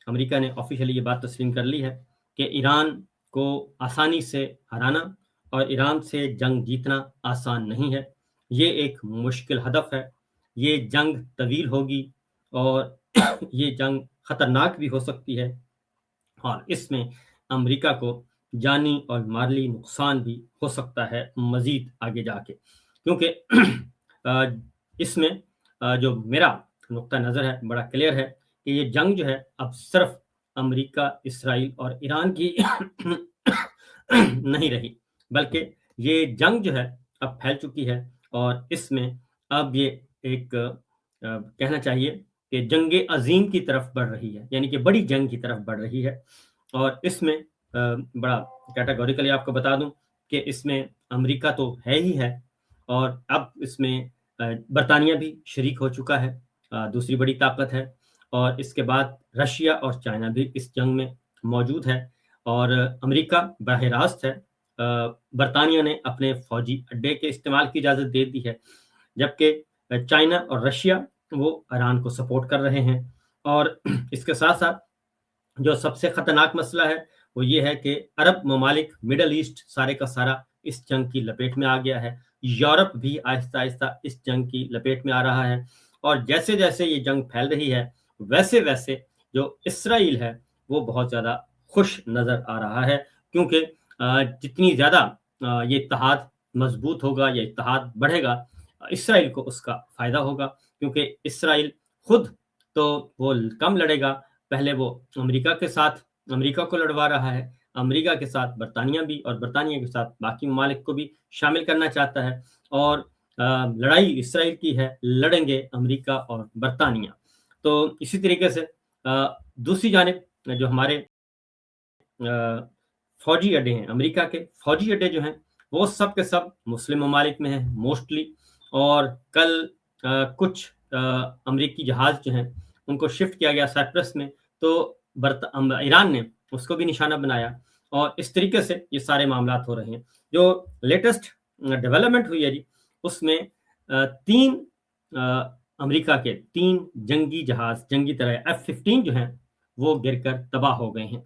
امریکہ نے آفیشلی یہ بات تسلیم کر لی ہے کہ ایران کو آسانی سے ہرانا اور ایران سے جنگ جیتنا آسان نہیں ہے. یہ ایک مشکل ہدف ہے. یہ جنگ طویل ہوگی اور یہ جنگ خطرناک بھی ہو سکتی ہے اور اس میں امریکہ کو جانی اور مالی نقصان بھی ہو سکتا ہے مزید آگے جا کے، کیونکہ اس میں جو میرا نقطہ نظر ہے بڑا کلیئر ہے کہ یہ جنگ جو ہے اب صرف امریکہ، اسرائیل اور ایران کی نہیں رہی، بلکہ یہ جنگ جو ہے اب پھیل چکی ہے اور اس میں اب یہ ایک کہنا چاہیے کہ جنگ عظیم کی طرف بڑھ رہی ہے، یعنی کہ بڑی جنگ کی طرف بڑھ رہی ہے. اور اس میں بڑا کیٹاگوریکلی آپ کو بتا دوں کہ اس میں امریکہ تو ہے ہی ہے اور اب اس میں برطانیہ بھی شریک ہو چکا ہے، دوسری بڑی طاقت ہے، اور اس کے بعد رشیا اور چائنا بھی اس جنگ میں موجود ہے اور امریکہ براہ راست ہے. برطانیہ نے اپنے فوجی اڈے کے استعمال کی اجازت دے دی ہے، جبکہ چائنا اور رشیا وہ ایران کو سپورٹ کر رہے ہیں. اور اس کے ساتھ ساتھ جو سب سے خطرناک مسئلہ ہے وہ یہ ہے کہ عرب ممالک، مڈل ایسٹ سارے کا سارا اس جنگ کی لپیٹ میں آ گیا ہے. یورپ بھی آہستہ آہستہ اس جنگ کی لپیٹ میں آ رہا ہے اور جیسے جیسے یہ جنگ پھیل رہی ہے ویسے ویسے جو اسرائیل ہے وہ بہت زیادہ خوش نظر آ رہا ہے، کیونکہ جتنی زیادہ یہ اتحاد مضبوط ہوگا یا اتحاد بڑھے گا، اسرائیل کو اس کا فائدہ ہوگا، کیونکہ اسرائیل خود تو وہ کم لڑے گا. پہلے وہ امریکہ کے ساتھ امریکہ کو لڑوا رہا ہے، امریکہ کے ساتھ برطانیہ بھی، اور برطانیہ کے ساتھ باقی ممالک کو بھی شامل کرنا چاہتا ہے. اور لڑائی اسرائیل کی ہے، لڑیں گے امریکہ اور برطانیہ. تو اسی طریقے سے دوسری جانب جو ہمارے فوجی اڈے ہیں، امریکہ کے فوجی اڈے جو ہیں وہ سب کے سب مسلم ممالک میں ہیں موسٹلی. اور کل کچھ امریکی جہاز جو ہیں ان کو شفٹ کیا گیا سائپرس میں، تو ایران نے اس کو بھی نشانہ بنایا اور اس طریقے سے یہ سارے معاملات ہو رہے ہیں. جو لیٹسٹ ڈیولپمنٹ ہوئی ہے جی، اس میں تین امریکہ کے 3 جنگی جہاز، جنگی طرح F-15 جو ہیں وہ گر کر تباہ ہو گئے ہیں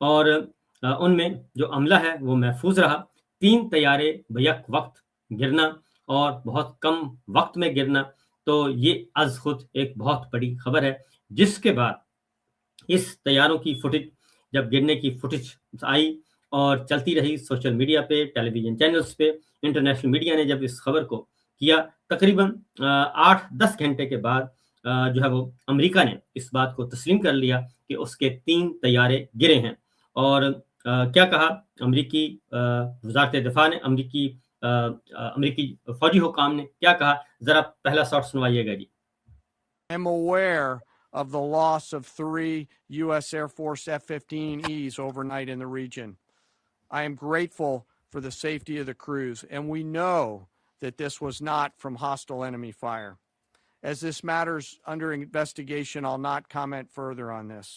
اور ان میں جو عملہ ہے وہ محفوظ رہا. 3 طیارے بیک وقت گرنا اور بہت کم وقت میں گرنا، تو یہ از خود ایک بہت بڑی خبر ہے. جس کے بعد اس طیاروں کی فوٹیج، جب گرنے کی فوٹیج آئی اور چلتی رہی سوشل میڈیا پہ، ٹیلی ویژن چینلز پہ، انٹرنیشنل میڈیا نے جب اس خبر کو کیا، تقریباً 8-10 گھنٹے کے بعد جو ہے وہ امریکہ نے اس بات کو تسلیم کر لیا کہ اس کے 3 طیارے گرے ہیں. اور کیا کہا امریکی وزارت دفاع نے، امریکی فوجی حکام نے کیا کہا، ذرا پہلا شاٹ سنوائیے گا جی. I'm aware of the loss of 3 U.S. Air Force F-15Es overnight in the region. I am grateful for the safety of the crews, and we know that this was not from hostile enemy fire. As this matter's under investigation, I'll not comment further on this.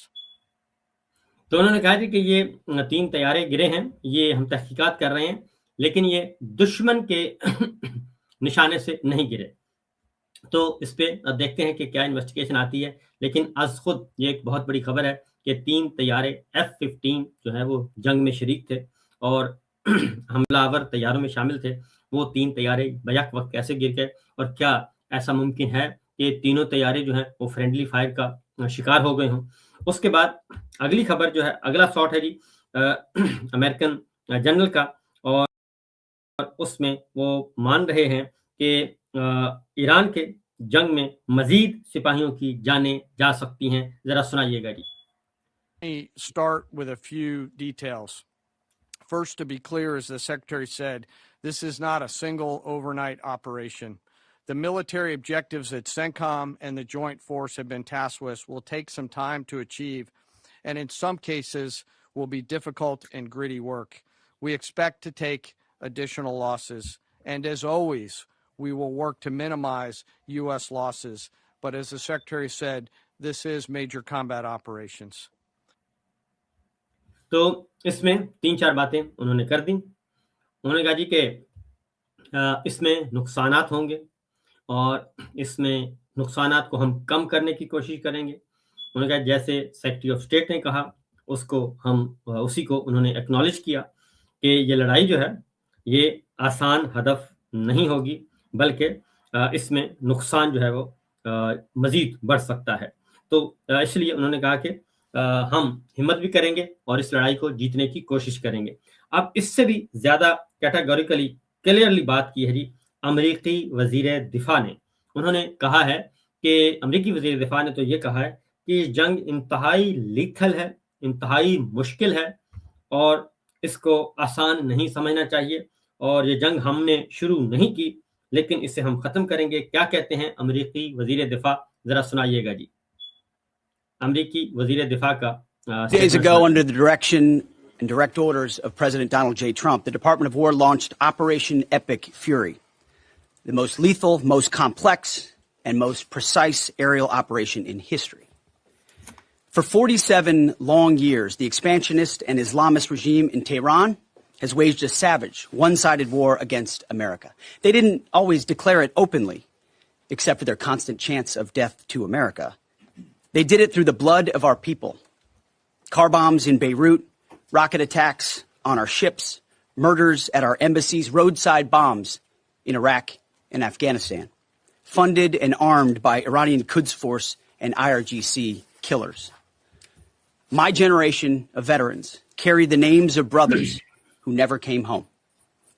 تو انہوں نے کہا کہ یہ 3 طیارے گرے ہیں، یہ ہم تحقیقات کر رہے ہیں، لیکن یہ دشمن کے نشانے سے نہیں گرے. تو اس پہ اب دیکھتے ہیں کہ کیا انویسٹیگیشن آتی ہے، لیکن از خود یہ ایک بہت بڑی خبر ہے کہ 3 طیارے F-15 جو ہے وہ جنگ میں شریک تھے اور حملہ آور طیاروں میں شامل تھے. وہ 3 طیارے بیک وقت کیسے گر گئے، اور کیا ایسا ممکن ہے کہ تینوں طیارے جو ہیں وہ فرینڈلی فائر کا شکار ہو گئے ہوں. اس کے بعد اگلی خبر جو ہے، اگلا شاٹ ہے جی امریکن جنرل کا، اور اس میں وہ مان رہے ہیں کہ ایران کے جنگ میں مزید سپاہیوں کی جانیں جا سکتی ہیں. ذرا سنائیے گا جی. Let me start with a few details. First, to be clear, as the Secretary said, this is not a single overnight operation. The military objectives that CENTCOM and the Joint Force have been tasked with will take some time to achieve, and in some cases will be difficult and gritty work. We expect to take additional losses, and as always, we will work to minimize U.S. losses. But as the Secretary said, this is major combat operations. تو اس میں 3-4 باتیں انہوں نے کر دیں. انہوں نے کہا جی کہ اس میں نقصانات ہوں گے اور اس میں نقصانات کو ہم کم کرنے کی کوشش کریں گے. انہوں نے کہا جیسے سیکرٹری آف اسٹیٹ نے کہا اسی کو انہوں نے ایکنالج کیا کہ یہ لڑائی جو ہے یہ آسان ہدف نہیں ہوگی، بلکہ اس میں نقصان جو ہے وہ مزید بڑھ سکتا ہے. تو اس لیے انہوں نے کہا کہ ہم ہمت بھی کریں گے اور اس لڑائی کو جیتنے کی کوشش کریں گے. اب اس سے بھی زیادہ کیٹاگوریکلی کلیئرلی بات کی ہے جی امریکی وزیر دفاع نے. انہوں نے کہا ہے کہ امریکی وزیر دفاع نے تو یہ کہا ہے کہ یہ جنگ انتہائی لیتھل ہے، انتہائی مشکل ہے اور اس کو آسان نہیں سمجھنا چاہیے، اور یہ جنگ ہم نے شروع نہیں کی لیکن اسے ہم ختم کریں گے. کیا کہتے ہیں امریکی وزیر دفاع، ذرا سنائیے گا جی. امریکی وزیر دفاع کا Days ago, under the direction and direct orders of President Donald J. Trump, the Department of War launched Operation Epic Fury, the most lethal, most complex, and most precise aerial operation in history. For 47 long years, the expansionist and Islamist regime in Tehran has waged a savage, one-sided war against America. They didn't always declare it openly, except for their constant chants of death to America. They did it through the blood of our people. Car bombs in Beirut, rocket attacks on our ships, murders at our embassies, roadside bombs in Iraq and Afghanistan, funded and armed by Iranian Quds Force and IRGC killers. My generation of veterans carry the names of brothers who never came home,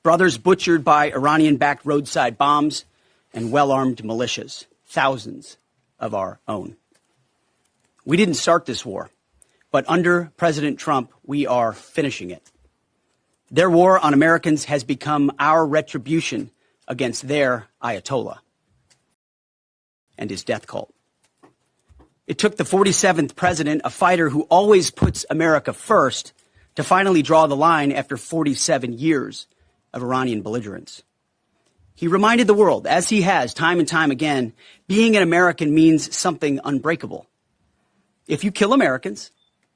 brothers butchered by Iranian-backed roadside bombs and well-armed militias, thousands of our own. We didn't start this war, but under President Trump, we are finishing it. Their war on Americans has become our retribution against their Ayatollah and his death cult. It took the 47th president, a fighter who always puts America first, to finally draw the line after 47 years of Iranian belligerence. He reminded the world, as he has time and time again, being an American means something unbreakable. If you kill Americans,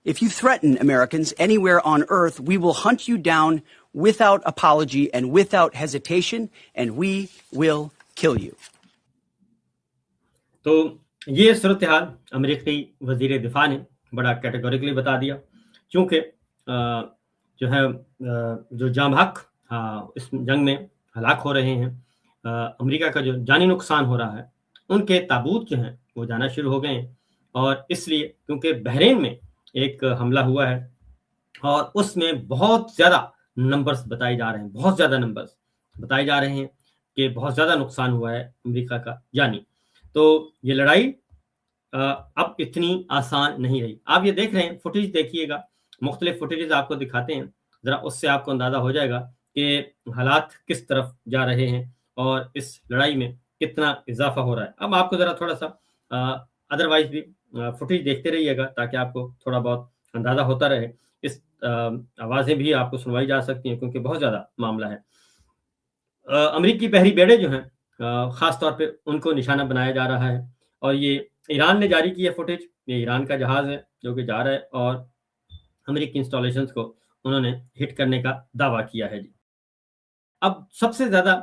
if you threaten Americans anywhere on earth, we will hunt you down without apology and without hesitation, and we will kill you. تو یہ صورتحال امریکی وزیر دفاع نے بڑا categorically بتا دیا، کیونکہ جو ہے جو جاں بحق اس جنگ میں ہلاک ہو رہے ہیں، امریکہ کا جو جانی نقصان ہو رہا ہے، ان کے تابوت جو ہیں وہ جانا شروع ہو گئے ہیں. اور اس لیے کیونکہ بحرین میں ایک حملہ ہوا ہے اور اس میں بہت زیادہ نمبرز بتائے جا رہے ہیں، بہت زیادہ نمبرز بتائے جا رہے ہیں کہ بہت زیادہ نقصان ہوا ہے امریکہ کا جانی. تو یہ لڑائی اب اتنی آسان نہیں رہی. آپ یہ دیکھ رہے ہیں، فوٹیج دیکھیے گا، مختلف فوٹیجز آپ کو دکھاتے ہیں، ذرا اس سے آپ کو اندازہ ہو جائے گا کہ حالات کس طرف جا رہے ہیں اور اس لڑائی میں کتنا اضافہ ہو رہا ہے. اب آپ کو ذرا تھوڑا سا ادروائز بھی فوٹیج دیکھتے رہیے گا تاکہ آپ کو تھوڑا بہت اندازہ ہوتا رہے. اس آوازیں بھی آپ کو سنوائی جا سکتی ہیں کیونکہ بہت زیادہ معاملہ ہے. امریکی بحری بیڑے جو ہیں خاص طور پہ ان کو نشانہ بنایا جا رہا ہے، اور یہ ایران نے جاری کی ہے فوٹیج. یہ ایران کا جہاز ہے جو کہ جا رہا ہے اور امریکی انسٹالیشنز کو انہوں نے ہٹ کرنے کا دعویٰ کیا ہے. جی اب سب سے زیادہ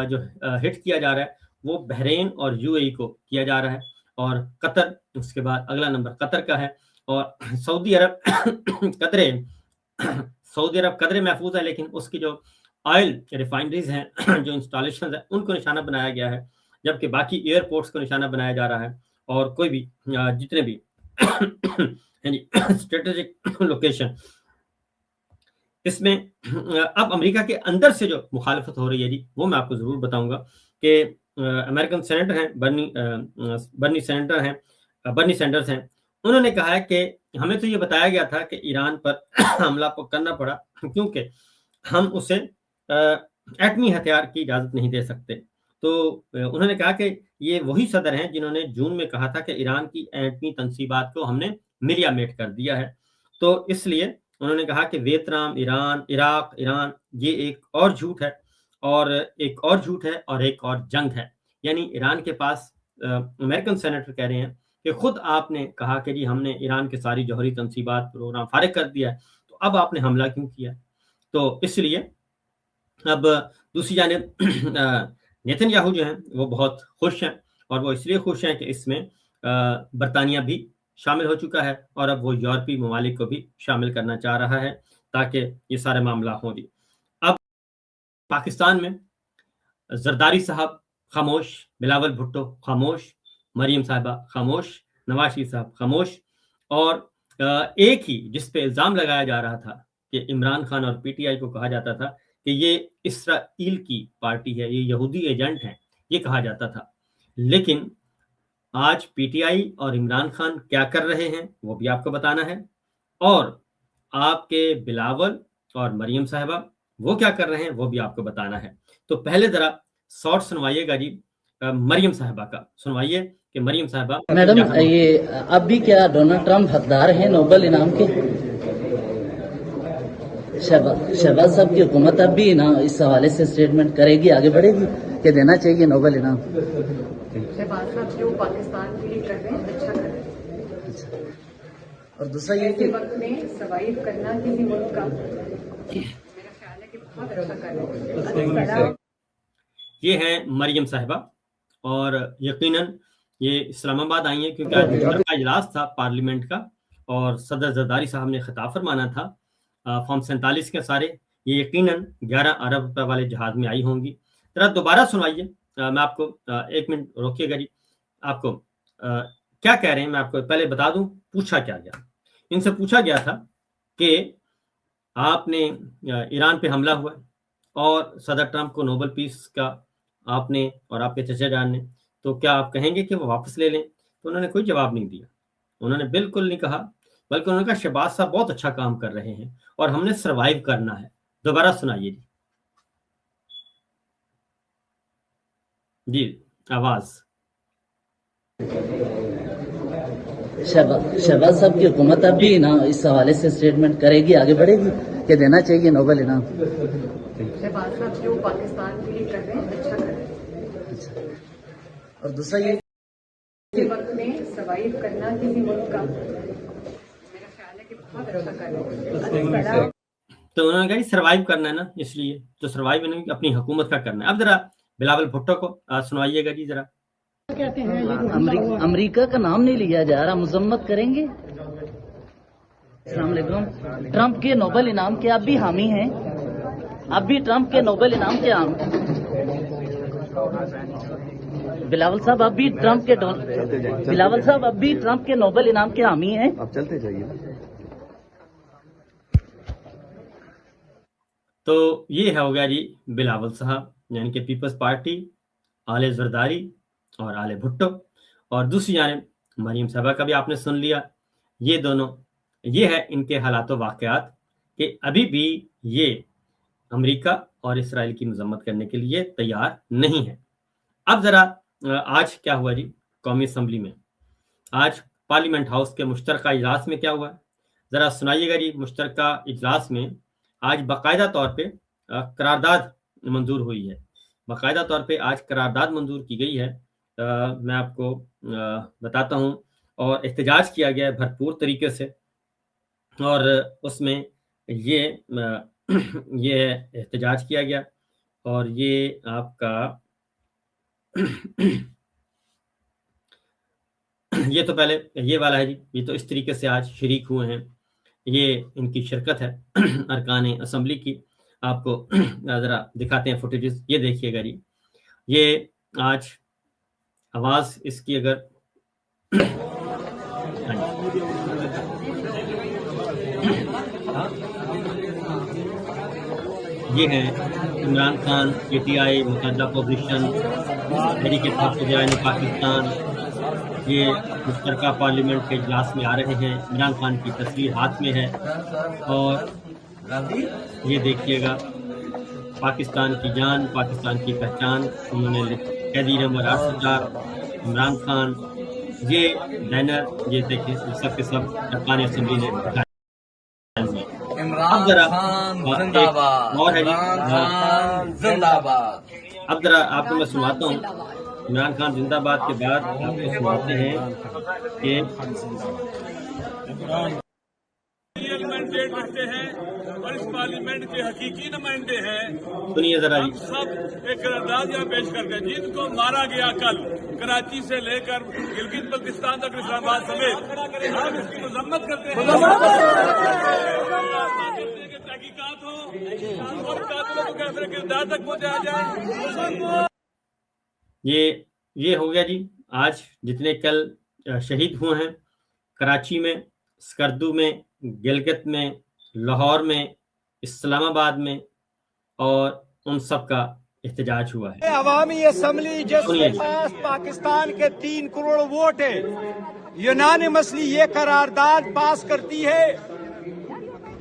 جو ہٹ کیا جا رہا ہے وہ بحرین اور یو اے ای کو کیا جا رہا ہے، اور قطر اس کے بعد اگلا نمبر قطر کا ہے، اور سعودی عرب قدرے محفوظ ہے، لیکن اس کی جو آئل ریفائنریز ہیں، جو انسٹالیشنز ہیں، ان کو نشانہ بنایا گیا ہے، جبکہ باقی ایئرپورٹس کو نشانہ بنایا جا رہا ہے. اور کوئی بھی جتنے بھی اسٹریٹجک لوکیشن اس میں اب امریکہ کے اندر سے جو مخالفت ہو رہی ہے جی وہ میں آپ کو ضرور بتاؤں گا کہ امریکن سینیٹر ہیں برنی سینڈرز ہیں، انہوں نے کہا ہے کہ ہمیں تو یہ بتایا گیا تھا کہ ایران پر حملہ کرنا پڑا کیونکہ ہم اسے ایٹمی ہتھیار کی اجازت نہیں دے سکتے. تو انہوں نے کہا کہ یہ وہی صدر ہیں جنہوں نے جون میں کہا تھا کہ ایران کی ایٹمی تنصیبات کو ہم نے ملیا میٹ کر دیا ہے. تو اس لیے انہوں نے کہا کہ ویتنام، ایران، عراق، ایران یہ ایک اور جھوٹ ہے، اور ایک اور جھوٹ ہے، اور ایک اور جنگ ہے. یعنی ایران کے پاس امریکن سینیٹر کہہ رہے ہیں کہ خود آپ نے کہا کہ جی ہم نے ایران کے ساری جوہری تنصیبات پروگرام فارغ کر دیا ہے، تو اب آپ نے حملہ کیوں کیا؟ تو اس لیے اب دوسری جانب نیتن یاہو جو ہیں وہ بہت خوش ہیں، اور وہ اس لیے خوش ہیں کہ اس میں برطانیہ بھی شامل ہو چکا ہے اور اب وہ یورپی ممالک کو بھی شامل کرنا چاہ رہا ہے تاکہ یہ سارے معاملہ ہوں جی۔ اب پاکستان میں زرداری صاحب خاموش، بلاول بھٹو خاموش، مریم صاحبہ خاموش، نواز شریف صاحب خاموش، اور ایک ہی جس پہ الزام لگایا جا رہا تھا کہ عمران خان اور پی ٹی آئی کو کہا جاتا تھا کہ یہ اسرائیل کی پارٹی ہے، یہ یہودی ایجنٹ ہیں، یہ کہا جاتا تھا، لیکن آج پی ٹی آئی اور عمران خان کیا کر رہے ہیں وہ بھی آپ کو بتانا ہے، اور آپ کے بلاول اور مریم صاحبہ وہ کیا کر رہے ہیں وہ بھی آپ کو بتانا ہے۔ تو پہلے ذرا شارٹ سنوائیے گا جی مریم صاحبہ کا، سنوائیے کہ مریم صاحبہ میڈم یہ اب بھی کیا ڈونلڈ ٹرمپ حقدار ہیں نوبل انعام کے؟ شہباز صاحب کی حکومت اب بھی اس حوالے سے اسٹیٹمنٹ کرے گی، آگے بڑھے گی کہ دینا چاہیے نوبل انعام؟ شہباز صاحب جو پاکستان کے لیے کر رہے ہیں اچھا کر رہے ہیں، اور دوسرا یہ ایسے کہ وقت میں سروائیو کرنا کسی ملک کا میرا خیال ہے کہ بہت اچھا کر رہے ہیں۔ یہ ہیں مریم صاحبہ، اور یقیناً یہ اسلام آباد آئی ہیں کیونکہ آج مشترکہ اجلاس تھا پارلیمنٹ کا، اور صدر زرداری صاحب نے خطاب فرمانا تھا فارم 47 کے سارے، یہ یقیناً 11 ارب روپے والے جہاز میں آئی ہوں گی۔ ذرا دوبارہ سنوائیے، میں آپ کو 1 منٹ روکیے گا جی، آپ کو کیا کہہ رہے ہیں میں آپ کو پہلے بتا دوں پوچھا کیا گیا۔ ان سے پوچھا گیا تھا کہ آپ نے ایران پہ حملہ ہوا اور صدر ٹرمپ کو نوبل پیس کا آپ نے اور آپ کے چچا جان نے، تو کیا آپ کہیں گے کہ وہ واپس لے لیں؟ تو انہوں نے کوئی جواب نہیں دیا، انہوں نے بالکل نہیں کہا، بلکہ انہوں نے کہا شہباز صاحب بہت اچھا کام کر رہے ہیں اور ہم نے سروائیو کرنا ہے۔ دوبارہ سنائیے جی آواز۔ شہباز صاحب کی حکومت اب بھی اس حوالے سے اسٹیٹمنٹ کرے گی، آگے بڑھے گی کہ دینا چاہیے نوبل انعام؟ شہباز صاحب جو پاکستان کے لیے کر رہے ہیں اچھا کر رہے ہیں، اور دوسرا یہ ایسے وقت میں سروائیو کرنا کسی ملک کا میرا خیال ہے کہ بہت اچھا کر رہے ہیں۔ تو انہوں نے کہا سروائیو کرنا ہے نا، اس لیے تو سروائیو نہیں اپنی حکومت کا کرنا ہے۔ اب ذرا بلاول بھٹو کو سنوائیے گا جی ذرا۔ امریکہ کا نام نہیں لیا جا رہا، مذمت کریں گے؟ السلام علیکم۔ ٹرمپ کے نوبل انعام کے آپ بھی حامی ہیں؟ اب بھی ٹرمپ کے نوبل انعام کے حامی؟ بلاول صاحب اب بھی ٹرمپ کے بلاول صاحب اب بھی ٹرمپ کے نوبل انعام کے حامی ہیں؟ آپ چلتے جائیے۔ تو یہ ہو گیا جی بلاول صاحب، یعنی کہ پیپلز پارٹی، آل زرداری اور آل بھٹو، اور دوسری جانب مریم صاحبہ کا بھی آپ نے سن لیا۔ یہ دونوں، یہ ہے ان کے حالات و واقعات کہ ابھی بھی یہ امریکہ اور اسرائیل کی مذمت کرنے کے لیے تیار نہیں ہے۔ اب ذرا آج کیا ہوا جی قومی اسمبلی میں، آج پارلیمنٹ ہاؤس کے مشترکہ اجلاس میں کیا ہوا، ذرا سنائیے گا جی۔ مشترکہ اجلاس میں آج باقاعدہ طور پہ قرارداد منظور ہوئی ہے، باقاعدہ طور پہ آج قرارداد منظور کی گئی ہے، میں آپ کو بتاتا ہوں، اور احتجاج کیا گیا ہے بھرپور طریقے سے، اور اس میں یہ احتجاج کیا گیا، اور یہ آپ کا یہ تو پہلے یہ والا ہے جی، یہ تو اس طریقے سے آج شریک ہوئے ہیں، یہ ان کی شرکت ہے ارکان اسمبلی کی۔ آپ کو ذرا دکھاتے ہیں فوٹیجز، یہ دیکھیے گا جی، یہ آج آواز اس کی اگر یہ ہے Imran Khan, P T I, متحدہ اپوزیشن، تحریک تحفظ پاکستان، یہ مشترکہ پارلیمنٹ کے اجلاس میں آ رہے ہیں۔ عمران خان کی تصویر ہاتھ میں ہے، اور یہ دیکھیے گا پاکستان کی جان، پاکستان کی پہچان، انہوں نے قیدی نمبر 804 عمران خان، یہ بینر، یہ دیکھیں سب کے سب ارکان اسمبلی نے دکھائے۔ اب ذرا اور ہے جی، اب ذرا آپ کو میں سناتا ہوں عمران خان زندہ باد کے بعد آپ کو سناتے ہیں کہ ریئل مینڈیٹ رکھتے ہیں اور اس پارلیمنٹ کے حقیقی نمائندے ہیں. سنیے ذرا ہم جی. سب ایک قرارداد یہاں پیش کرتے ہیں. جن کو مارا گیا کل کراچی سے لے کر گلگت بلتستان تک اسلام آباد سمیت, ہم اس کی مذمت کرتے ہیں. تحقیقات ہوں اور قاتلوں کو کیسے کردار تک پہنچایا جائے. یہ ہو گیا جی. آج جتنے کل شہید ہوئے ہیں کراچی میں, سکردو میں, گلگت میں, لاہور میں, اسلام آباد میں, اور ان سب کا احتجاج ہوا ہے. عوامی اسمبلی جس کے پاس پاکستان کے 3 کروڑ ووٹ ہے, یونانیمسلی یہ قرارداد پاس کرتی ہے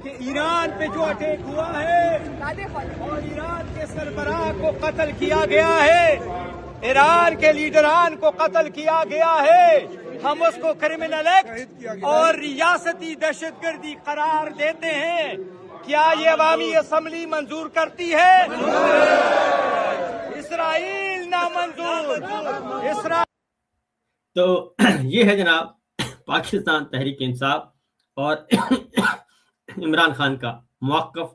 کہ ایران پہ جو اٹیک ہوا ہے اور ایران کے سربراہ کو قتل کیا گیا ہے, ایران کے لیڈران کو قتل کیا گیا ہے, ہم اس کو کرمنل ایکٹ اور ریاستی دہشت گردی قرار دیتے ہیں. کیا یہ عوامی اسمبلی منظور کرتی ہے؟ اسرائیل نامنظور. تو یہ ہے جناب پاکستان تحریک انصاف اور عمران خان کا موقف